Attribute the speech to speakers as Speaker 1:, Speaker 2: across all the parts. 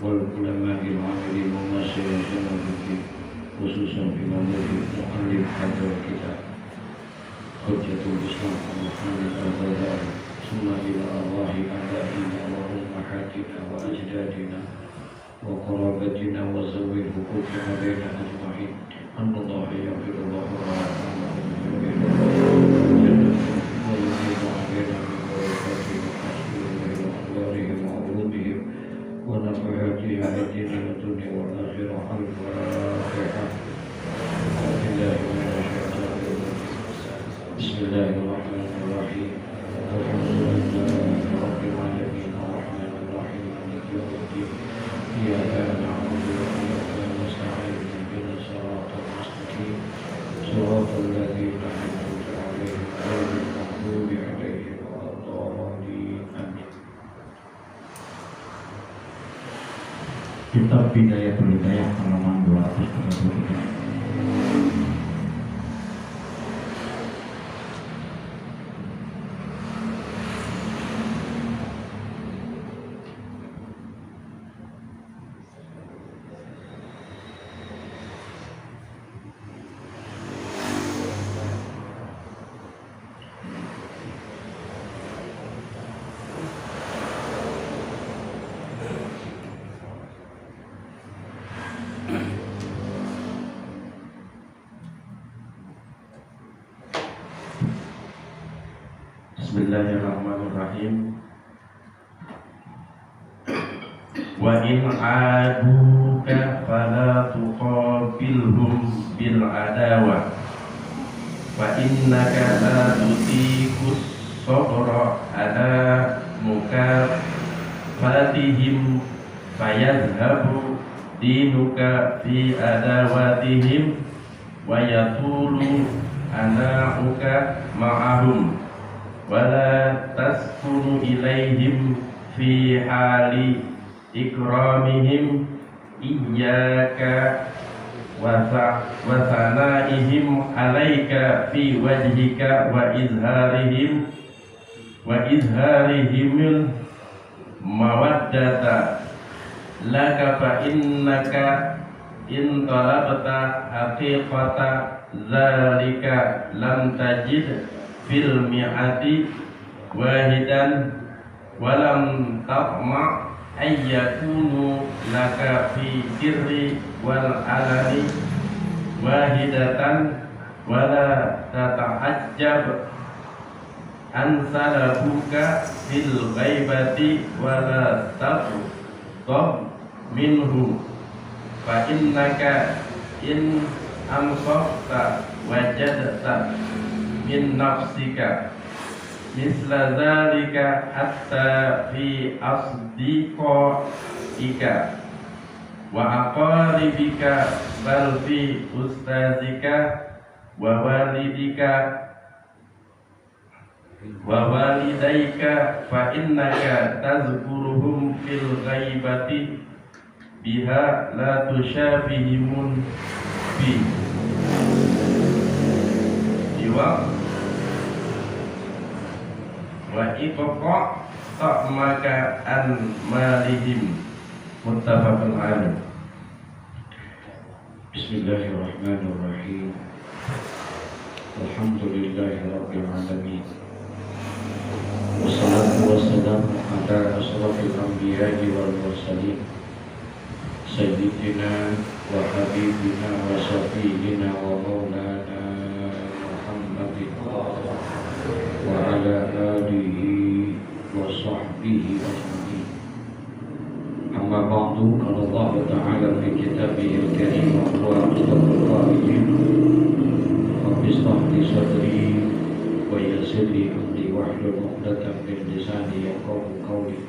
Speaker 1: والعلماء العاملين ومشايخنا في الدين خصوصا إمام المؤلف هذا الكتاب حجة الإسلام محمد الغزالي ثم إلى أرواح آبائنا وأمهاتنا وأجدادنا وقرابتنا وذوي الحقوق علينا أجمعين أن الله يغفر الله ورحمه ويزيد علينا من بركاته وحسنه وأنوارهم وعلومهم ونفعاته على الدين والدنيا والآخرة. الفاتحة. بسم الله الرحمن الرحيم. الحمد لله رب العالمين الرحمن الرحيم مالك يوم الدين إياك نعبد وإياك نستعين اهدنا الصراط المستقيم صراط الذين أنعمت عليهم غير المغضوب عليهم ولا الضالين آمين.
Speaker 2: Kitab Bidayatul Hidayah halaman 233. Bismillahirrahmanirrahim. Wa in aduka fala tuqabilhum bil adawa wa innaka la tutikus sabra ala mukafatihim fayadhhabu dinuka fi adawatihim wa yatulu ana'uka ma'ahum wala taskunu ilaihim fi hali ikramihim iyyaka wa sanaihim alaika fi wajhika wa izharihimil mawaddata laka fa innaka in talabta haqiqata zalika lam tajid fil mi'ati wahidan walam taqma ayyakunu laka fi sirri wal alani wahidatan wala tata'ajjab an salabuka fil ghaibati wala taqtab minhu fa innaka in amsafta wajadta min nafsika misla zalika hatta fi asdiqika wa aqaribika bal fi ustazika wa walidaika fa innaka tazkuruhum fil ghaibati biha la tusyabihimun bi wa iqqa ta'maka an malihim muttafaqun alaih.
Speaker 1: Bismillahirrahmanirrahim. Alhamdulillahi rabbil alamin. Wassalatu wassalamu ala asrafil anbiya'i wal mursalin sayyidina wa habibina wa syafi'ina wa maulana wa ala alihi wa sahbihi ajma'in. Amma ba'du, qala Allah Ta'ala fi kitabihil karim wa huwa asdaqul qa'ilin. Rabbi ishrah li sadri wa yassir li amri wahlul 'uqdatam min lisani yafqahu qawli.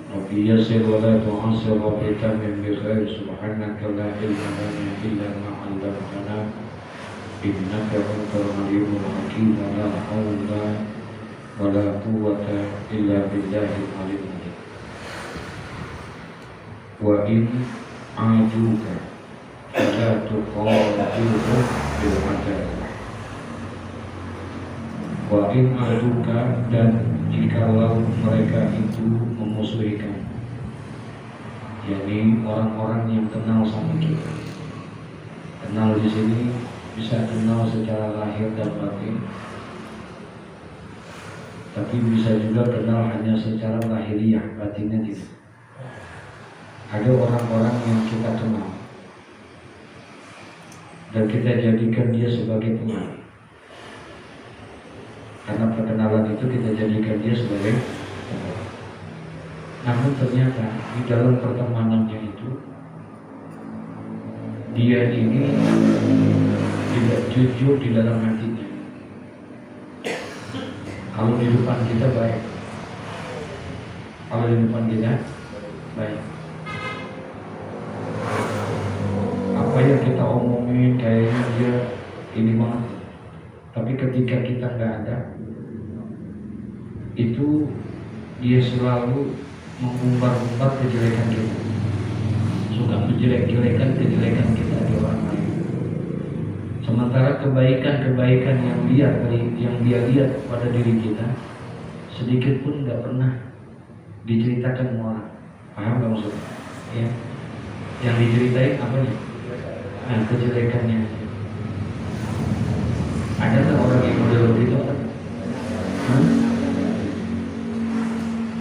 Speaker 1: Rabbi yassir wa la tu'assir wa tammim bi khair. Subhanaka la ilma lana illa ma 'allamtana innaka antal alimul hakim. La haula wa la quwwata illa billahil aliyyil azim. Wa in ajuka fala tuqatilhum bil adawah. Wa in ajuka, dan jikalau mereka itu memusuhi kamu, yakni orang-orang yang kenal sama kita. Kenal di sini bisa kenal secara lahir dan batin, tapi bisa juga kenal hanya secara lahiriah, batinnya tidak. Ada orang-orang yang kita kenal dan kita jadikan dia sebagai teman. Karena perkenalan itu kita jadikan dia sebagai teman. Namun ternyata di dalam pertemanannya itu dia ini tidak jujur di dalam hatinya. Kalau di depan kita baik, kalau di depan kita baik, apa yang kita omongin kayaknya dia ini banget, tapi ketika kita nggak ada, itu dia selalu mengumbar-umbar kejelekan kita, suka menjelek-jelekan kejelekan kita di orang lain. Sementara kebaikan-kebaikan yang dia lihat pada diri kita sedikit pun nggak pernah diceritakan sama orang. Paham nggak maksudnya? Ya. Yang diceritain apanya? Nah, kejelekannya. Ada nggak orang yang model begitu?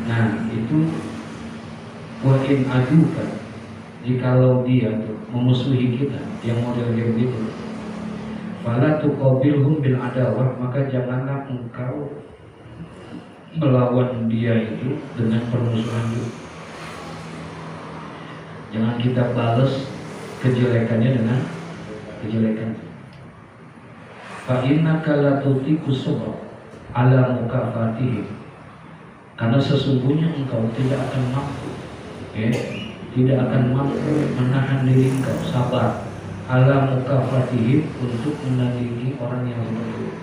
Speaker 1: Nah, itu wain adukan, jikalau dia tuh memusuhi kita yang model kayak begitu, fala tuqabilhum bil adawah, maka janganlah engkau melawan dia itu dengan permusuhan itu. Jangan kita balas kejelekannya dengan kejelekan. Fa innaka la tutiqu sabra ala mukafatihi, karena sesungguhnya engkau tidak akan mampu, tidak akan mampu menahan diri engkau sabar ala mukafatihi untuk menandingi orang yang seperti itu.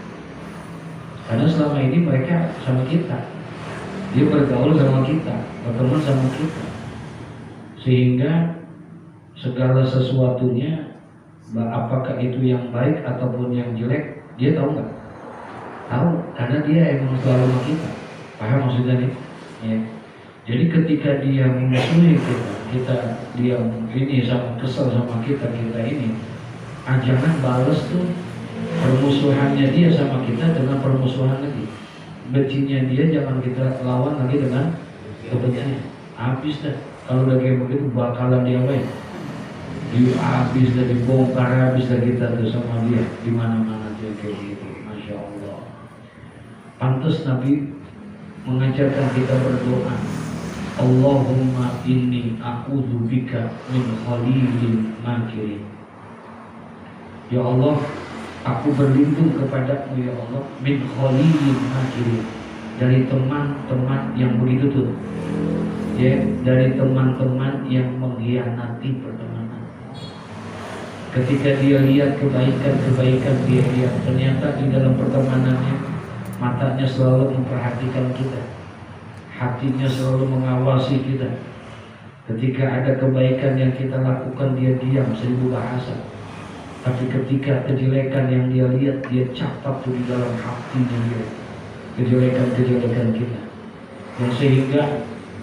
Speaker 1: Karena selama ini mereka sama kita, dia bergaul sama kita, berteman sama kita, sehingga segala sesuatunya, apakah itu yang baik ataupun yang jelek, dia tahu nggak? Tahu, karena dia emang selalu sama kita. Paham maksudnya nih? Ya. Jadi ketika dia memusuhi kita dia ini sama kesel sama kita ini, jangan balas tuh permusuhannya dia sama kita dengan permusuhan lagi. Bencinya dia jangan kita lawan lagi dengan kebencian. Habis dah. Kalau udah kayak begitu bakalan dia main. Habis dah, dibongkar habis dah kita tuh sama dia di mana-mana dia kayak gitu. Masya Allah. Pantas Nabi mengajarkan kita berdoa, Allahumma inni a'udzubika min khalilin makirin. Ya Allah, aku berlindung kepadamu ya Allah, min khalilin makirin, dari teman-teman yang begitu tuh, ya, dari teman-teman yang mengkhianati pertemanan. Ketika dia lihat kebaikan dia lihat, ternyata di dalam pertemanannya matanya selalu memperhatikan kita, hatinya selalu mengawasi kita. Ketika ada kebaikan yang kita lakukan, dia diam 1000 bahasa. Tapi ketika kejelekan yang dia lihat, dia catat di dalam hatinya dia, kejelekan-kejelekan kita. Dan sehingga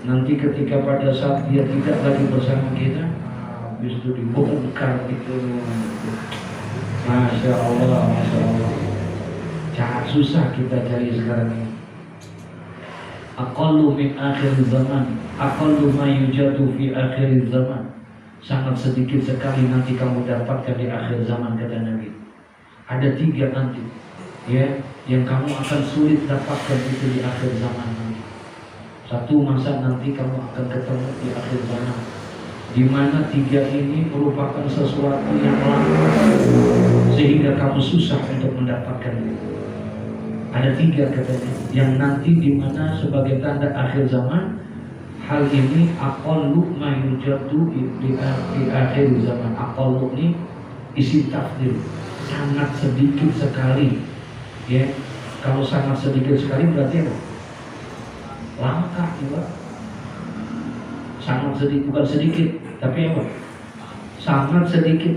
Speaker 1: nanti ketika pada saat dia tidak lagi bersama kita, habis itu dibongkar itu. Masya Allah, Masya Allah. Susah kita cari sekarang ini. Aqallu min akhir zaman, aqallu ma yujadu fi akhir zaman. Sangat sedikit sekali nanti kamu dapatkan di akhir zaman, kata Nabi. Ada 3 nanti, ya, yang kamu akan sulit dapatkan itu di akhir zaman nanti. Satu masa nanti kamu akan ketemu di akhir zaman, di mana 3 ini merupakan sesuatu yang langka sehingga kamu susah untuk mendapatkan itu. Ada 3 katanya yang nanti di mana sebagai tanda akhir zaman. Hal ini aqallu ma yujadu di akhir zaman. Aqallu ini isi tafsir, sangat sedikit sekali, ya. Kalau sangat sedikit sekali berarti apa? Langka juga. Sangat sedikit, bukan sedikit, tapi apa? Sangat sedikit,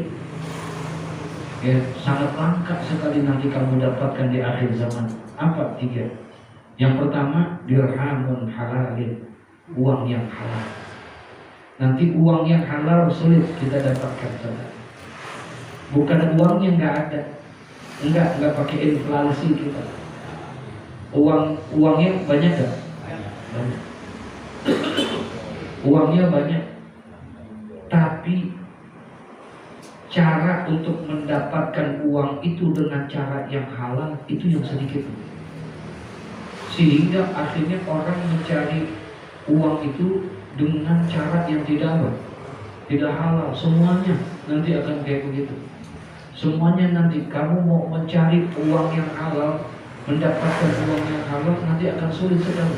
Speaker 1: ya, sangat langka sekali nanti kamu dapatkan di akhir zaman. Apa 3? Yang pertama, dirhamun halalin, uang yang halal. Nanti uang yang halal sulit kita dapatkan, saudara. Bukan uang yang nggak ada, nggak pakai inflasi kita. Uangnya banyak gak? Banyak. Uangnya banyak, tapi cara untuk mendapatkan uang itu dengan cara yang halal itu yang sedikit. Sehingga akhirnya orang mencari uang itu dengan cara yang tidak halal. Semuanya nanti akan kayak begitu. Semuanya nanti kamu mau mencari uang yang halal, mendapatkan uang yang halal, nanti akan sulit sekali.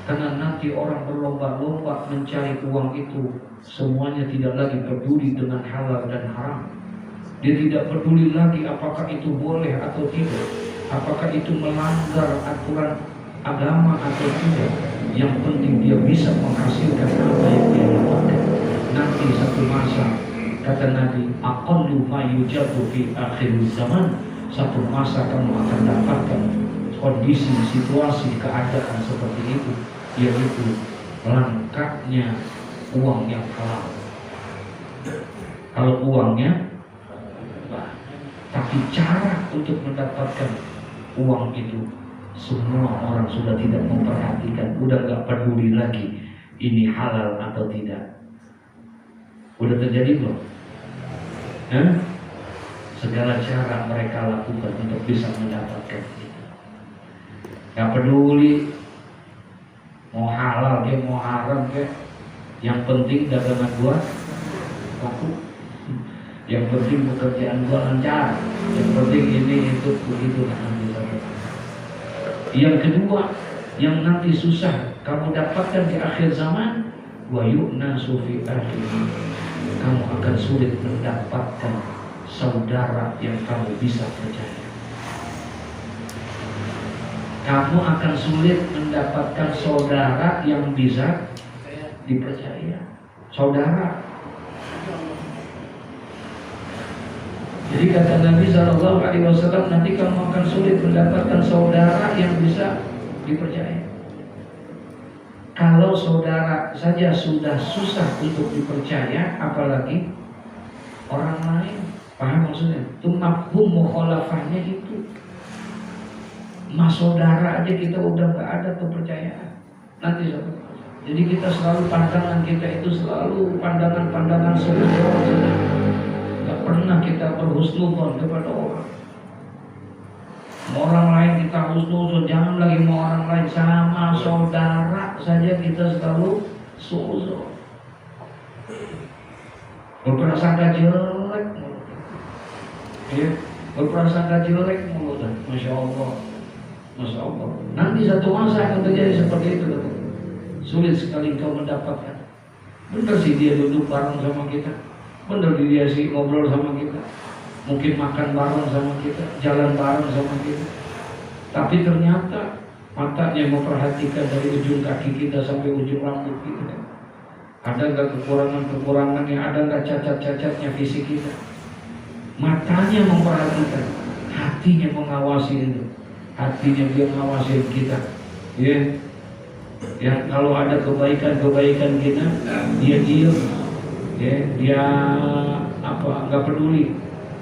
Speaker 1: Karena nanti orang berlomba-lomba mencari uang itu, semuanya tidak lagi peduli dengan halal dan haram. Dia tidak peduli lagi apakah itu boleh atau tidak, apakah itu melanggar aturan agama atau tidak. Yang penting dia bisa menghasilkan apa yang dia dapatkan. Nanti satu masa, kata Nabi, aqallu ma yujadu fi akhir zaman, satu masa kamu akan dapatkan kondisi, situasi, keadaan seperti itu, yaitu langkahnya uang yang halal. Kalau uangnya, tapi cara untuk mendapatkan uang itu, semua orang sudah tidak memperhatikan, udah gak peduli lagi ini halal atau tidak. Udah terjadi belum? Segala cara mereka lakukan untuk bisa mendapatkan itu. Gak peduli mau halal ke mau haram ke, yang penting dagangan gua laku, yang penting pekerjaan gua lancar, yang penting ini itu begitu. Yang kedua, yang nanti susah kamu dapatkan di akhir zaman, wa yu'nasu fi akhir, kamu akan sulit mendapatkan saudara yang kamu bisa percaya. Kamu akan sulit mendapatkan saudara yang bisa dipercaya. Saudara. Jadi kata Nabi SAW, nanti kamu akan sulit mendapatkan saudara yang bisa dipercaya. Kalau saudara saja sudah susah untuk dipercaya, apalagi orang lain. Paham maksudnya? Itu mafhum mukhalafahnya itu. Mas saudara aja kita udah gak ada kepercayaan. Nanti satu. Jadi kita selalu, pandangan kita itu selalu pandangan-pandangan seutuhnya. Gak pernah kita berhusnuzon kepada orang. Orang lain kita husnuzon, jangan lagi mau orang lain. Sama saudara saja kita selalu suuzon. Berprasangka jelek, ya, berprasangka jelek mulut. Masya Allah, Masya Allah. Nanti satu masa akan terjadi seperti itu. Sulit sekali kau mendapatkan. Benar sih dia duduk bareng sama kita, benar dia sih ngobrol sama kita, mungkin makan bareng sama kita, jalan bareng sama kita. Tapi ternyata matanya memperhatikan dari ujung kaki kita sampai ujung rambut kita. Ada nggak kekurangan-kekurangannya, ada nggak cacat-cacatnya fisik kita. Matanya memperhatikan, hatinya mengawasi itu. Hatinya dia mengawasi kita. Ya, yang kalau ada kebaikan-kebaikan kita, dia diam. Ya, dia nggak peduli.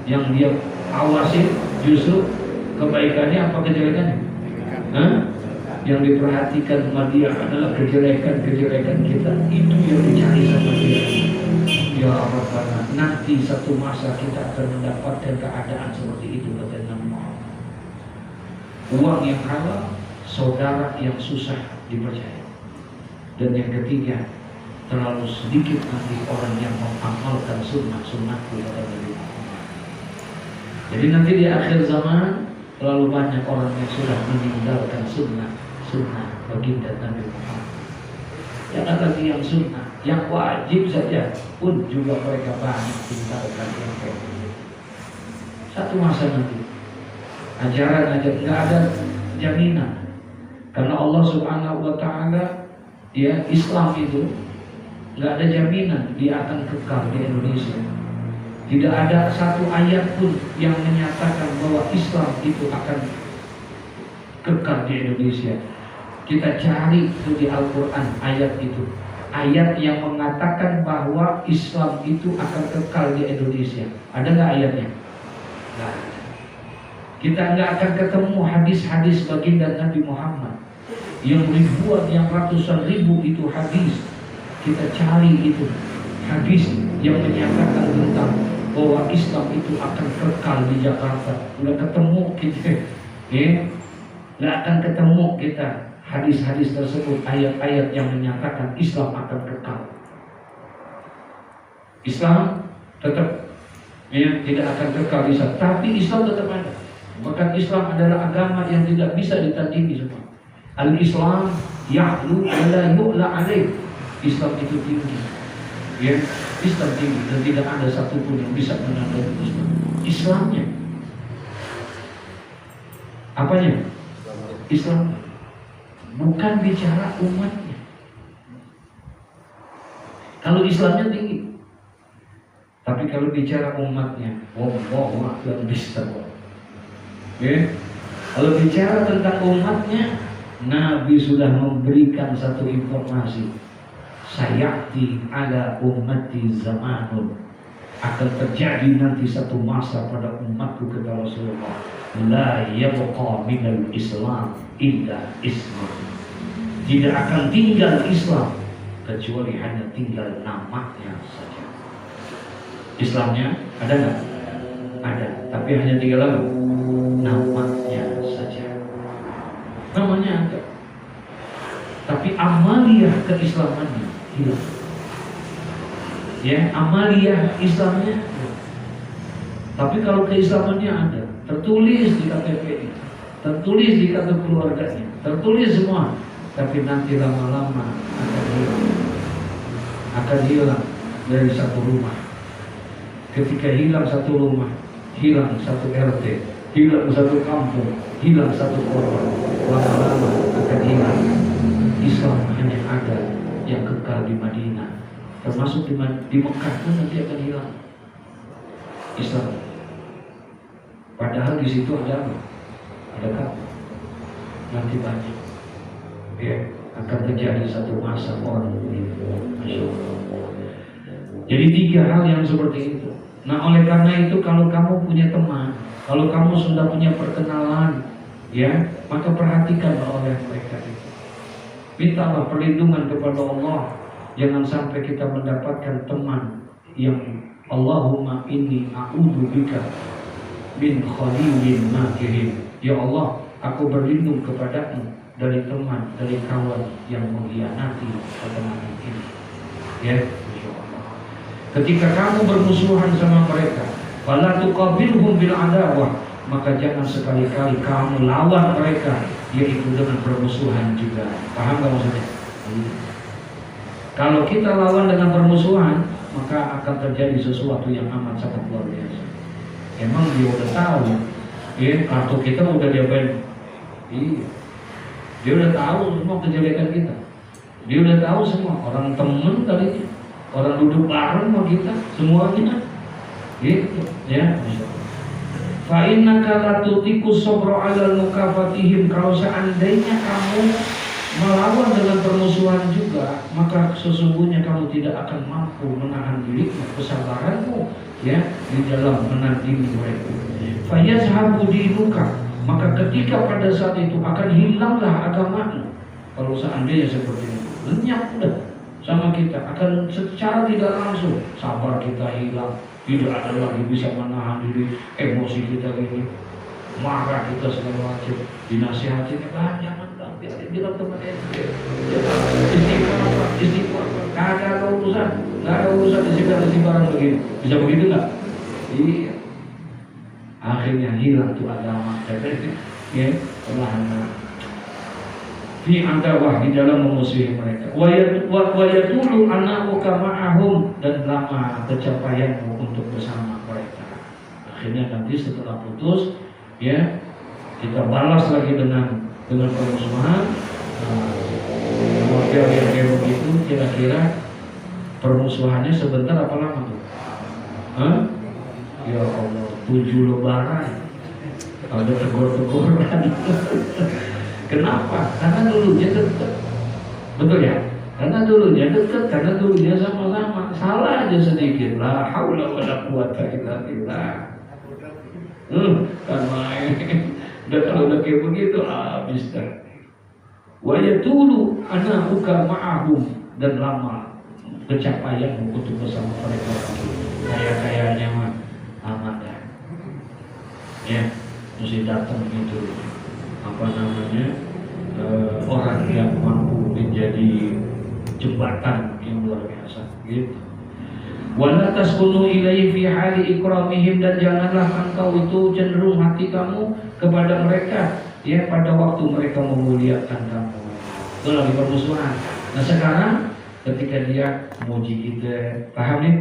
Speaker 1: Yang dia awasi justru kebaikannya apa kejelekannya? Yang diperhatikan sama dia adalah kejelekan-kejelekan kita. Itu yang dicari sama dia. Ya Allah, nanti satu masa kita akan mendapatkan keadaan seperti itu, kata Nabi Muhammad. Uang yang halal, saudara yang susah dipercaya. Dan yang ketiga, terlalu sedikit nanti orang yang mengamalkan sunnah-sunnahku, kata Nabi Muhammad. Jadi nanti di akhir zaman terlalu banyak orang yang sudah meninggalkan sunnah baginda Nabi Muhammad. Jangan lagi yang sunnah, yang wajib saja pun juga mereka banyak tinggalkan yang kayak gitu. Satu masa nanti ajaran nggak ada jaminan, karena Allah Subhanahu Wa Taala, ya, Islam itu nggak ada jaminan dia akan kekal di Indonesia. Tidak ada satu ayat pun yang menyatakan bahwa Islam itu akan kekal di Indonesia. Kita cari itu di Al-Quran ayat itu. ayat yang mengatakan bahwa Islam itu akan kekal di Indonesia? Ada nggak ayatnya? Nggak ada. Kita nggak akan ketemu hadis-hadis baginda Nabi Muhammad yang ribuan, yang ratusan ribu itu hadis. Kita cari itu hadis yang menyatakan tentang bahwa Islam itu akan kekal di Jakarta. Nggak ketemu kita, nggak akan ketemu kita hadis-hadis tersebut, ayat-ayat yang menyatakan Islam akan kekal. Islam tetap tidak akan kekal di sana, tapi Islam tetap ada. Bahkan Islam adalah agama yang tidak bisa ditandingi semua. Al-Islam ya'lu wa la yu'la alaih. Islam itu tinggi. Islam tinggi dan tidak ada satupun yang bisa menandingi Islam. Islamnya. Apanya? Islam. Bukan bicara umatnya. Kalau Islamnya tinggi. Tapi kalau bicara umatnya, wallahu a'lam bishawab. Kalau bicara tentang umatnya, Nabi sudah memberikan satu informasi. Sayati ala ummati zamanun, akan terjadi nanti satu masa pada umatku, kata Rasulullah, la yabqa minal Islam illa Islam. Tidak akan tinggal Islam kecuali hanya tinggal namanya saja. Islamnya ada nggak? Ada, tapi hanya tinggal apa? Namanya saja. Namanya ada, tapi amaliyah keislamannya hilang. Amaliyah Islamnya. Tapi kalau keislamannya ada, tertulis di KTP, tertulis di kartu keluarganya, tertulis semua, tapi nanti lama-lama akan hilang dari satu rumah. Ketika hilang satu rumah, hilang satu RT, hilang satu kampung, hilang satu kota, lama-lama akan hilang. Islam hanya ada yang kekal di Madinah, termasuk di Mekah pun nanti akan hilang Islam. Padahal di situ ada apa? Ada Ka'bah. Nanti banyak. Akan terjadi satu masa orang ini. Masya Allah. Jadi 3 hal yang seperti itu. Nah, oleh karena itu kalau kamu punya teman, kalau kamu sudah punya perkenalan, maka perhatikan oleh mereka itu. Mintalah perlindungan kepada Allah. Jangan sampai kita mendapatkan teman yang Allahumma inni a'udzubika min khalilin makirin. Ya Allah, aku berlindung kepadamu dari teman, dari kawan yang mengkhianati pertemanan ini. Ketika kamu bermusuhan sama mereka, fala tuqabilhum bil adawah, maka jangan sekali-kali kamu lawan mereka, yaitu dengan permusuhan juga. Paham gak maksudnya? Kalau kita lawan dengan permusuhan, maka akan terjadi sesuatu yang amat sangat luar biasa. Emang dia udah tahu, kartu kita udah diapain? Dia udah tahu semua kejelekan kita. Dia udah tahu semua, orang temen kali, orang duduk bareng sama kita, semuanya. Gitu, Fa innaka la tutiku sabra 'ala mukafatihim. Kalau seandainya kamu melawan dengan permusuhan juga, maka sesungguhnya kamu tidak akan mampu menahan dirimu, kesabaranmu di dalam menandingi mereka. Fa yazhabu dinuka, maka ketika pada saat itu akan hilanglah agamamu. Kalau seandainya seperti itu, lenyap udah sama kita, akan secara tidak langsung sabar kita hilang. Tidak ada lagi bisa menahan diri, emosi kita ini, marah kita segala macam, dinasihatin, jangan bilang teman SD, istighfar, nggak ada urusan istighfar begini, bisa begitu nggak? Iya, akhirnya hilang tuh agama, perlahan-lahan. Fi antawah, di dalam memusuhi mereka. Wa yatulu anamuka ma'ahum, dan lama pencapaianmu untuk bersama mereka. Akhirnya nanti setelah putus, kita balas lagi dengan permusuhan. Model yang kayak begitu, kira-kira permusuhannya sebentar apa lama tuh? Ya Allah, 7 lebaran ada tegur-teguran. Kenapa? Karena dulunya tetap, betul ya? Karena dulunya dekat, karena dulunya sama-sama. Salah aja sedikit. La haula wala quwata illa billah. Kan main. Dan kalau udah kayak begitu habis dah. Wa yatulu anahuka ma'ahum, dan lama pencapaian untuk bersama mereka. Kayaknya mah amat dah. Ya, mesti datang gitu. Apa namanya? Orang yang mampu menjadi jembatan yang luar biasa gitu. Wala taskunu ilaihi fi hali ikramihim, dan janganlah engkau itu cenderung hati kamu kepada mereka ya pada waktu mereka memuliakan kamu. Itu lagi permusuhan. Nah sekarang ketika dia memuji kita, paham nih?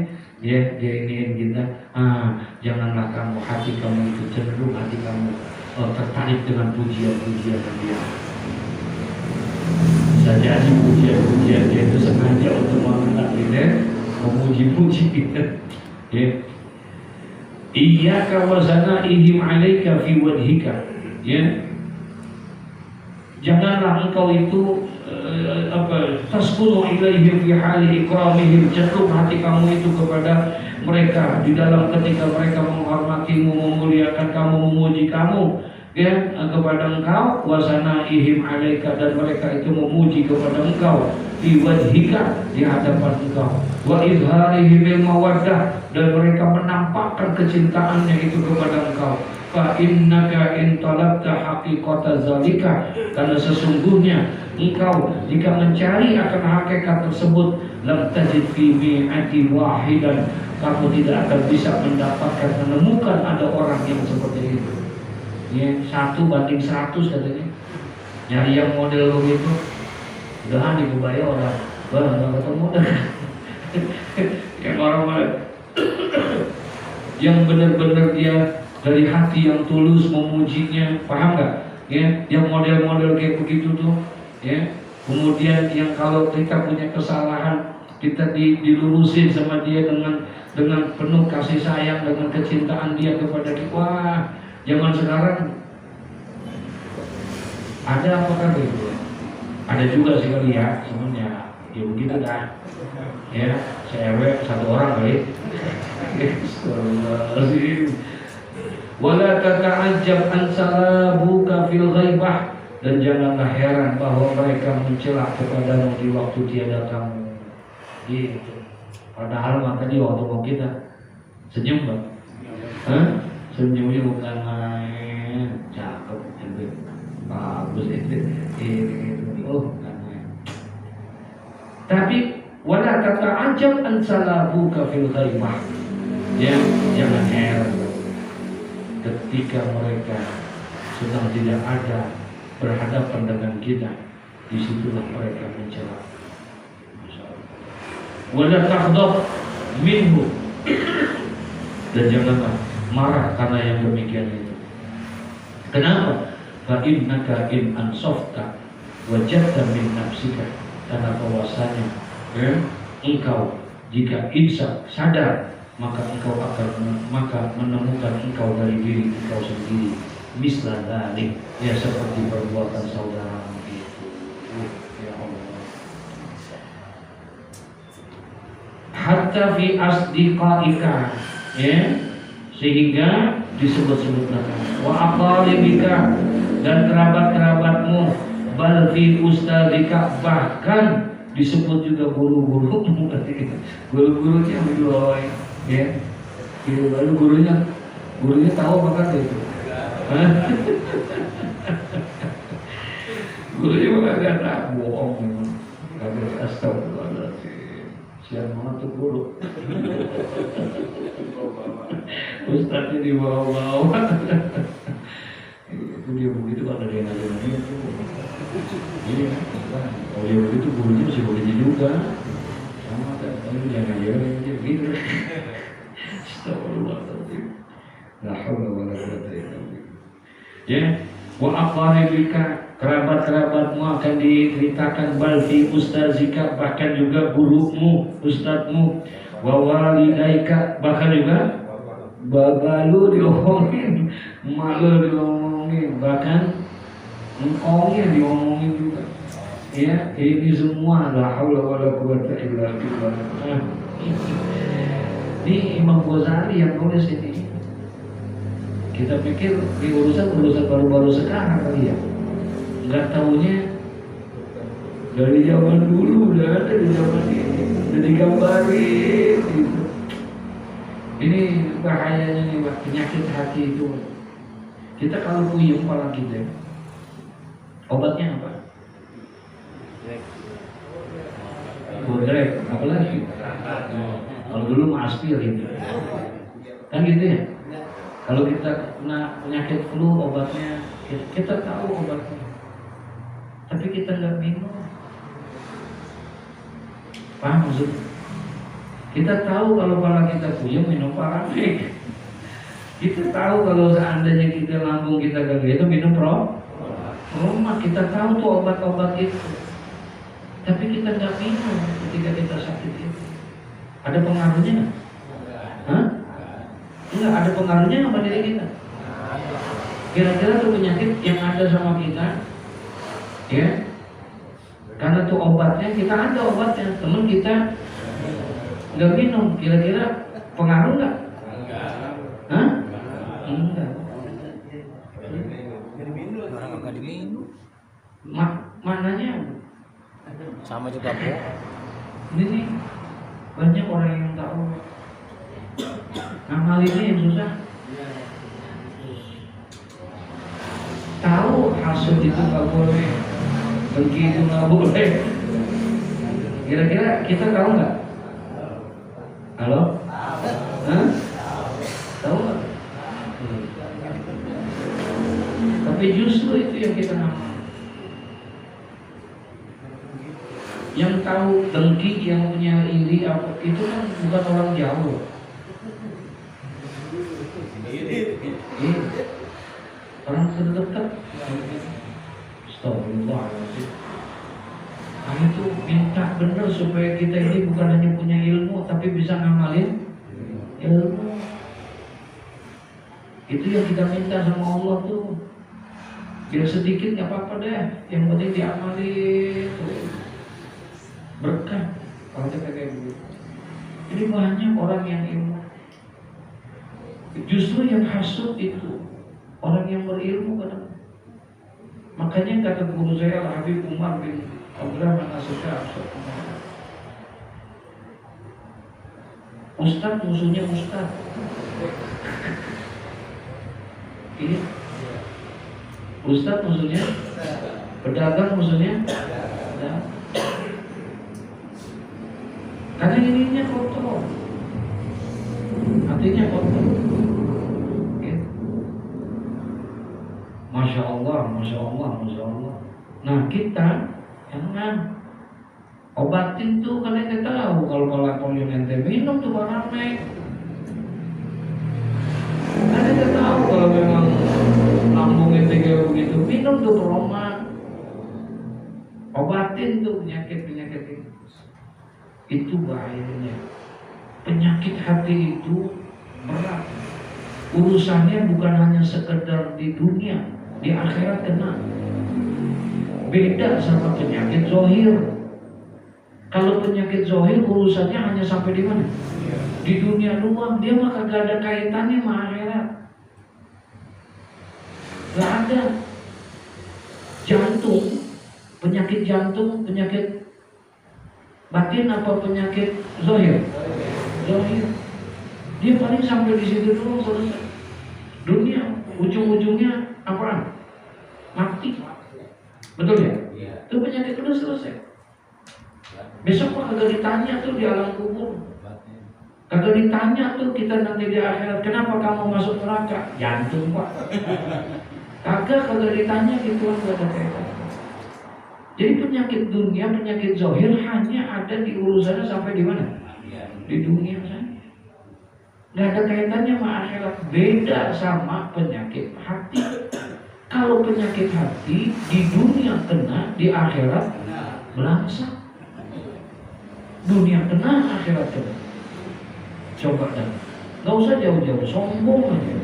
Speaker 1: Dia ingin kita, janganlah kamu, hati kamu itu cenderung hati kamu tertarik dengan pujian-pujian dia. Bisa jadi pujian-pujian dia itu sengaja untuk mengangkat kita, memuji-puji kita. Ya. Iyyaka wa sana'ihim 'alaika fi wajhika. Ya. Janganlah engkau itu taskunu ilaihim fi hali ikramihim, cenderung hati kamu itu kepada mereka di dalam ketika mereka menghormatimu, memuliakan kamu, memuji kamu. Ya, kepada engkau, wasana ihim alaika, dan mereka itu memuji kepada engkau di wajhika, di hadapan engkau, wa izharihim bil mawaddah, dan mereka menampakkan kecintaannya itu kepada engkau. Fa innaka in talabta haqiqata zalika, karena sesungguhnya engkau jika mencari akan hakikat tersebut, lam tajid fi mi'ati wahidan, kamu tidak akan bisa mendapatkan, menemukan ada orang yang seperti itu. Ya, 1:100 katanya. Nyari yang model begitu, udah dibayar orang, nggak ketemu dah. Yang orang yang benar-benar dia dari hati yang tulus memujinya, paham nggak? Ya, yang model-model kayak begitu tuh, ya. Kemudian yang kalau kita punya kesalahan, kita dilurusin sama dia dengan penuh kasih sayang, dengan kecintaan dia kepada kita. Wah, zaman sekarang ada apa kan itu? Ada juga sih kali ya, sebenarnya ya begitu dah. Ya, cewek satu orang kali. Astagfirullahaladzim. Wala tata'ajjab an salabuka fil ghaibah, dan janganlah heran bahwa mereka mencela kepadamu di waktu tiada kamu. Gitu. Padahal maka di waktu mau kita senyum bang. Senyumnya bukan main, cakep, bagus itu, bukan main. Tapi wala tata'ajjab an salabuka fil ghaibah. Ya, jangan heran ketika mereka sedang tidak ada berhadapan dengan kita, disitulah mereka mencela. Wala taghdab minhu, dan janganlah marah karena yang demikian itu. Kenapa? Fa innaka in ansafta wajadta min nafsika, karena bahwasanya engkau jika insaf, sadar, maka engkau akan menemukan engkau dari diri engkau sendiri, misla dzalik, ya seperti perbuatan saudara itu. Ya Allah. Hatta fi asdiqaika, ya, sehingga disebut-sebutlah wa aqaribika, dan kerabat-kerabatmu, bal fi ustadzika, bahkan disebut juga guru-gurumu. Guru-gurunya biloy, ya. Lalu gurunya tahu apa kata itu? Gurunya enggak tahu, bohong. Kagak, astagfirullahaladzim. Siapa mana tuh guru? Ustadznya di bawah-bawah. Itu dia begitu, ada yang ngajarin itu. Iya, kalau dia begitu gurunya masih begitu juga. Sama kan, kalau dia ngajarin dia begitu. Astagfirullahaladzim. La haula wala quwwata illa billah. Ya, wa aqaribika, kerabat-kerabatmu akan diceritakan, bal fi ustazika, bahkan juga gurumu, ustadzmu, wa walidaika, bahkan juga babalu diomongin, malu diomongin, bahkan engkaunya diomongin juga. Ya, ini semua la haula wala quwata illa billah. Ini Imam Ghazali yang nulis ini. Kita pikir di urusan baru-baru sekarang kali ya. Enggak tahunya dari zaman dulu udah ada, di zaman ini udah digambarin gitu. Ini bahayanya nih Pak, penyakit hati itu. Kita kalau puyeng kepala kita, obatnya apa? Bodrek, apalagi? Kalau dulu mah aspirin, kan gitu ya. Kalau kita kena penyakit flu, obatnya kita tahu obatnya, tapi kita nggak minum. Paham maksud? Kita tahu kalau kepala kita puyeng minum Paramek. Kita tahu kalau seandainya kita lambung kita gagal itu minum Roma. Kita tahu tuh obat-obat itu, tapi kita nggak minum ketika kita sakit itu. Ada pengaruhnya nggak? Hah? Enggak ada pengaruhnya sama diri kita. Kira-kira tuh penyakit yang ada sama kita, ya, karena tuh obatnya kita ada obatnya, teman kita nggak minum, kira-kira pengaruh nggak? Hah? Enggak. Mananya?
Speaker 3: Sama juga Bu.
Speaker 1: Ini nih banyak orang yang tahu. Ngamal ini yang susah. Tahu hasud itu nggak boleh, dengki itu nggak boleh. Kira-kira kita tahu nggak? Halo? Hah? Tahu nggak? Tapi justru itu yang kita ngamal. Yang tahu dengki, yang punya iri apa itu kan bukan orang jauh. Orang terdekat. Astagfirullahaladzim. Kamu itu minta benar supaya kita ini bukan hanya punya ilmu, tapi bisa ngamalin ilmu. Itu yang kita minta sama Allah tuh. Biar sedikit nggak apa-apa deh, yang penting diamalin. Berkah kalau kita kayak begitu. Jadi banyak orang yang ilmu. Justru yang hasud itu orang yang berilmu kadang. Makanya kata guru saya Al-Habib Umar bin Abdurrahman As-Sukar, Ustaz musuhnya Ustaz. Ini Ustaz musuhnya pedagang, musuhnya pedagang. Karena ininya kotor, hatinya kotor. Ya. Masya Allah, Masya Allah, Masya Allah. Nah kita jangan obatin tuh, kalian ente tahu kalau polio ente minum tuh Paramek. Kalian ente tahu kalau memang lambung ente kayak begitu, minum tuh Roma. Obatin tuh penyakit-penyakit itu. Itu bahayanya. Penyakit hati itu berat. Urusannya bukan hanya sekedar di dunia, di akhirat kena. Beda sama penyakit zohir. Kalau penyakit zohir urusannya hanya sampai di mana? Di dunia doang. Dia mah kagak ada kaitannya sama akhirat. Gak ada. Jantung, penyakit jantung, penyakit batin apa penyakit zohir? Zohir. Dia paling sampai di situ dulu selesai. Dunia ujung-ujungnya apa? Mati. Betul ya? Itu penyakit udah selesai. Besok kok kagak ditanya tuh di alam kubur. Kagak ditanya tuh kita nanti di akhirat, kenapa kamu masuk neraka? Jantung Pak. Kagak ditanya gitu, gak ada kaitan. Jadi penyakit dunia, penyakit zohir hanya ada di urusannya sampai di mana? Di dunia saja. Gak ada kaitannya sama akhirat. Beda sama penyakit hati. Kalau penyakit hati di dunia kena, di akhirat melangsak. Dunia kena, akhirat kena. Coba dan gak usah jauh-jauh, sombong aja.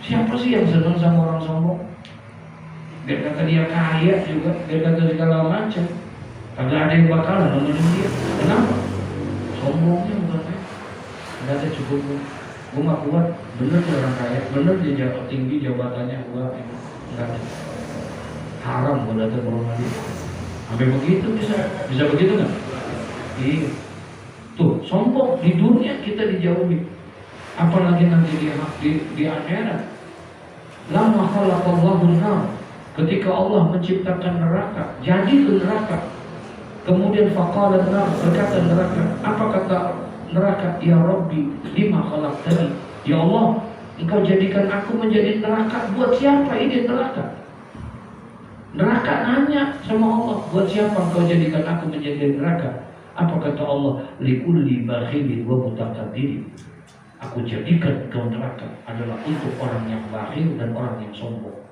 Speaker 1: Siapa sih yang senang sama orang sombong? biar kata dia kaya juga, biar kata segala macam. Kagak ada yang bakalan nemenin dia. Kenapa? Sombongnya bukan saya. Nggak ada cukup gue nggak kuat. Bener tuh orang kaya, bener dia jauh tinggi jabatannya, gue nggak ada. Haram gue datang ke rumah dia. Sampai begitu bisa begitu nggak? Iya. Tuh sombong di dunia kita dijauhi. Apalagi nanti di akhirat. Lama khalaqallahu nar. Ketika Allah menciptakan neraka, jadi neraka. Kemudian faqala nar, berkata neraka, apa kata neraka? Ya Rabbi, lima khalaqtani. Ya Allah, Engkau jadikan aku menjadi neraka. Buat siapa ini neraka? Neraka nanya sama Allah, buat siapa Engkau jadikan aku menjadi neraka? Apa kata Allah? Likulli bakhilin wa mutakabbirin. Aku jadikan kau neraka adalah untuk orang yang bakhil dan orang yang sombong.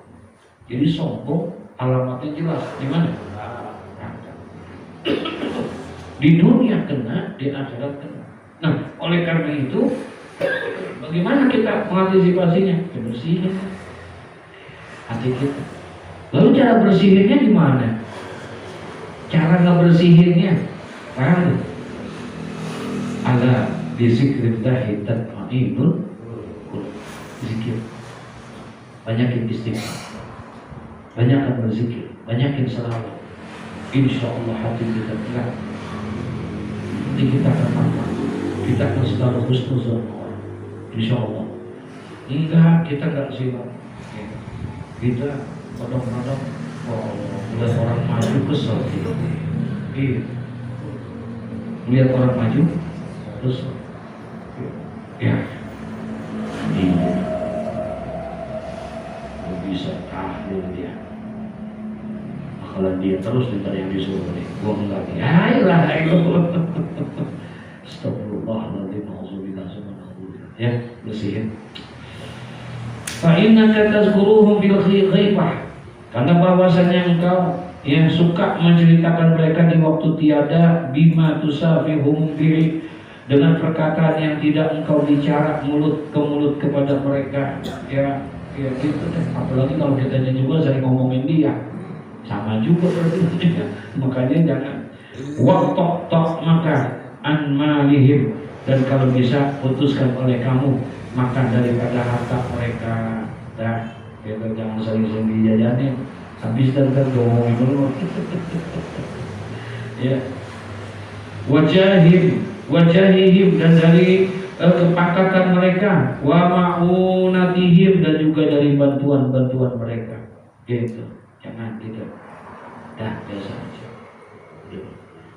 Speaker 1: Jadi sombong alamatnya jelas di mana? Neraka. Di dunia kena, di akhirat kena. Nah, oleh karena itu, bagaimana kita mengantisipasinya? Bersihin hati kita. Lalu cara bersihinnya gimana? Cara nggak bersihinnya? Paham? Ala bizikrillahi tatma'innul qulub. Zikir. Banyakin istighfar. Banyakin berzikir, banyakin selawat. Insyaallah hati kita tenang. Hati kita akan tenang. Kita akan selalu husnuzon. Insyaallah. Enggak, kita enggak silap. Kita kadang-kadang melihat orang maju kesel. Iya. Melihat orang maju terus ya ini bisa tahlil dia, bakalan dia terus minta yang disuruh nih, buang lagi. Ayolah, astagfirullahaladzim, auzubillah, subhanallah. Ya, bersihin. Fa innaka tazkuruhum bil ghaibah, karena bahwasanya engkau yang suka menceritakan mereka di waktu tiada, bima tusafihum bihi, dengan perkataan yang tidak engkau bicara mulut ke mulut kepada mereka. Ya gitu deh. Apalagi kalau kita juga sering ngomongin dia, sama juga berarti. Makanya jangan waqtok maka an malihim, dan kalau bisa putuskan oleh kamu makan daripada harta mereka. Dah, kita jangan sering-sering dijajanin. Habis dan ngomongin dulu. Ya. Wajahihim, dan dari kepakatan mereka, wa ma'unatihim, dan juga dari bantuan mereka. Gitu. Jangan gitu. Dah, biasa aja.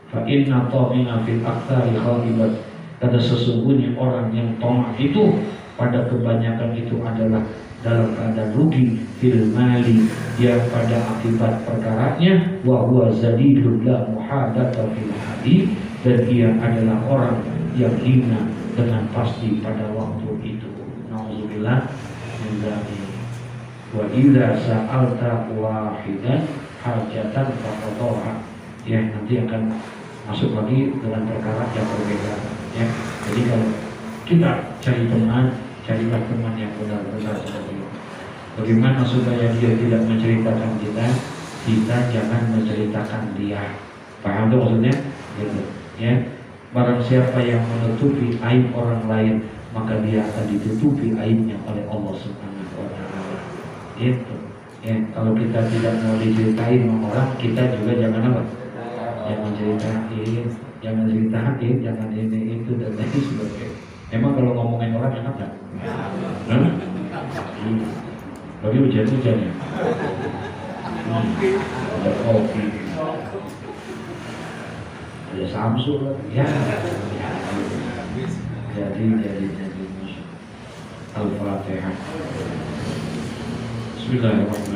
Speaker 1: Fa inna ta'ina fil aktsari khalibat. Karena sesungguhnya orang yang tamak itu pada kebanyakan itu adalah dalam keadaan rugi fil mali, yang pada akibat perkaranya, wa huwa zadidul la muhadatsa fil hadi, dan ia adalah orang yang hina dengan pasti pada waktu itu. Nauzubillah min dzalik. Wa idza sa'alta wahidan hajatan faqadha. Ya, nanti akan masuk lagi dengan perkara yang berbeda. Ya, jadi kalau kita cari teman, carilah teman yang benar-benar seperti itu. Bagaimana supaya dia tidak menceritakan kita jangan menceritakan dia. Paham tuh maksudnya? Gitu. Ya, barang siapa yang menutupi aib orang lain, maka dia akan ditutupi aibnya oleh Allah Subhanahu wa Ta'ala. Itu. Ya, kalau kita tidak mau diceritain sama orang, kita juga jangan apa? Jangan ceritain, jangan ini itu dan lain sebagainya. Emang kalau ngomongin orang enak nggak? Tapi hujan-hujan ya. Ada kopi, ada Samsung lah. Ya. Jadi. Al-Fatihah. Bismillahirrahmanirrahim.